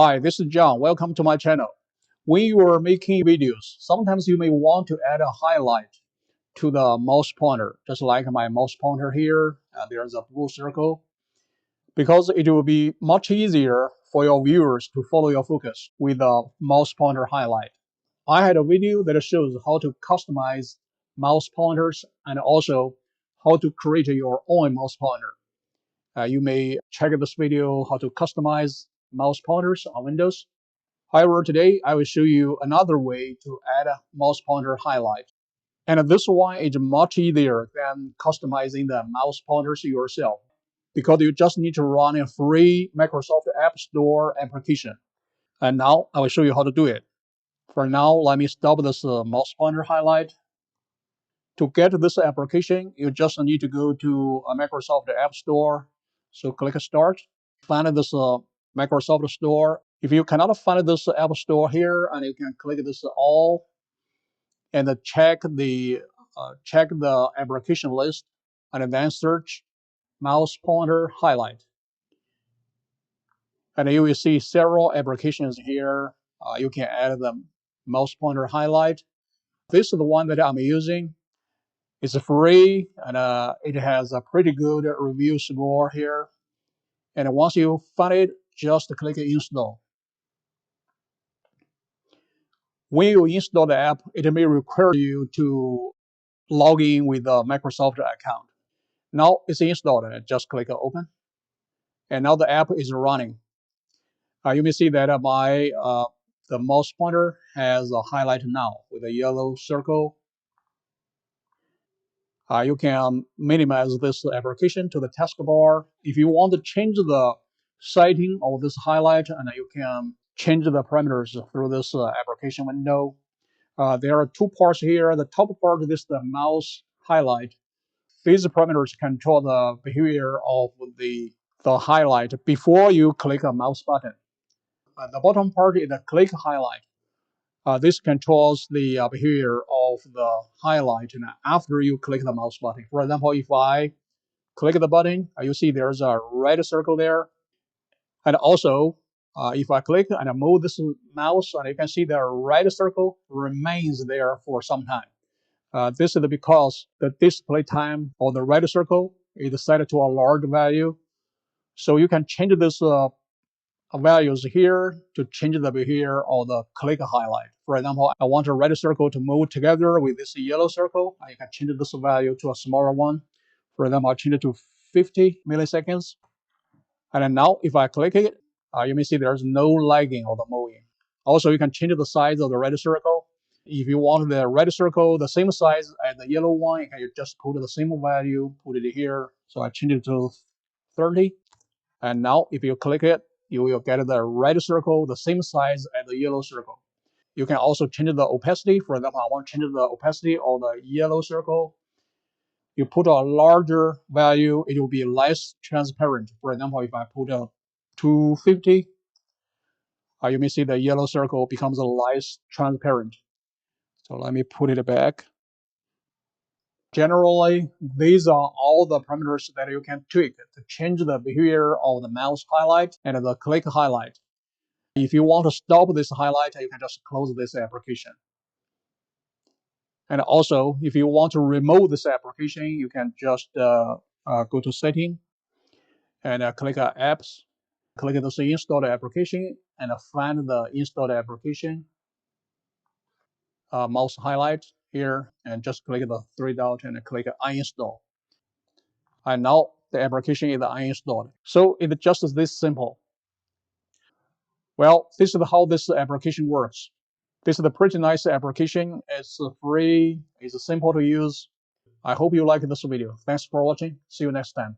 Hi, this is John. Welcome to my channel. When you are making videos, sometimes you may want to add a highlight to the mouse pointer, just like my mouse pointer here. There's a blue circle, because it will be much easier for your viewers to follow your focus with the mouse pointer highlight. I had a video that shows how to customize mouse pointers and also how to create your own mouse pointer. You may check this video how to customize mouse pointers on Windows. However, today I will show you another way to add a mouse pointer highlight. And this one is much easier than customizing the mouse pointers yourself, because you just need to run a free Microsoft App Store application. And now I will show you how to do it. For now, let me stop this mouse pointer highlight. To get this application, you just need to go to a Microsoft App Store. So click Start, find this Microsoft Store. If you cannot find this App Store here, and you can click this All, and check the application list, and then search mouse pointer highlight. And you will see several applications here. You can add the mouse pointer highlight. This is the one that I'm using. It's free, and it has a pretty good review score here. And once you find it, just click Install. When you install the app, it may require you to log in with a Microsoft account. Now it's installed, and just click Open. And now the app is running. You may see that the mouse pointer has a highlight now with a yellow circle. You can minimize this application to the taskbar. If you want to change the setting of this highlight, and you can change the parameters through this application window. There are two parts here. The top part is the mouse highlight. These parameters control the behavior of the highlight before you click a mouse button. The bottom part is the click highlight. This controls the behavior of the highlight after you click the mouse button. For example, if I click the button, you see there's a red circle there. And also, if I click and I move this mouse, and you can see the red circle remains there for some time. This is because the display time of the red circle is set to a large value. So you can change this values here to change the behavior of the click highlight. For example, I want a red circle to move together with this yellow circle. I can change this value to a smaller one. For example, I'll change it to 50 milliseconds. And then now if I click it, you may see there's no lagging of the moving. Also, you can change the size of the red circle. If you want the red circle the same size as the yellow one, you can just put the same value, put it here. So I change it to 30. And now if you click it, you will get the red circle the same size as the yellow circle. You can also change the opacity. For example, I want to change the opacity of the yellow circle. You put a larger value, it will be less transparent. For example, if I put a 250, you may see the yellow circle becomes less transparent. So let me put it back. Generally, these are all the parameters that you can tweak to change the behavior of the mouse highlight and the click highlight. If you want to stop this highlight, you can just close this application. And also, if you want to remove this application, you can just go to Setting and click Apps. Click this installed application and find the installed application mouse highlight here, and just click the three dots and click Uninstall. And now the application is uninstalled. So it's just this simple. Well, this is how this application works. This is a pretty nice application. It's free, it's simple to use. I hope you like this video. Thanks for watching. See you next time.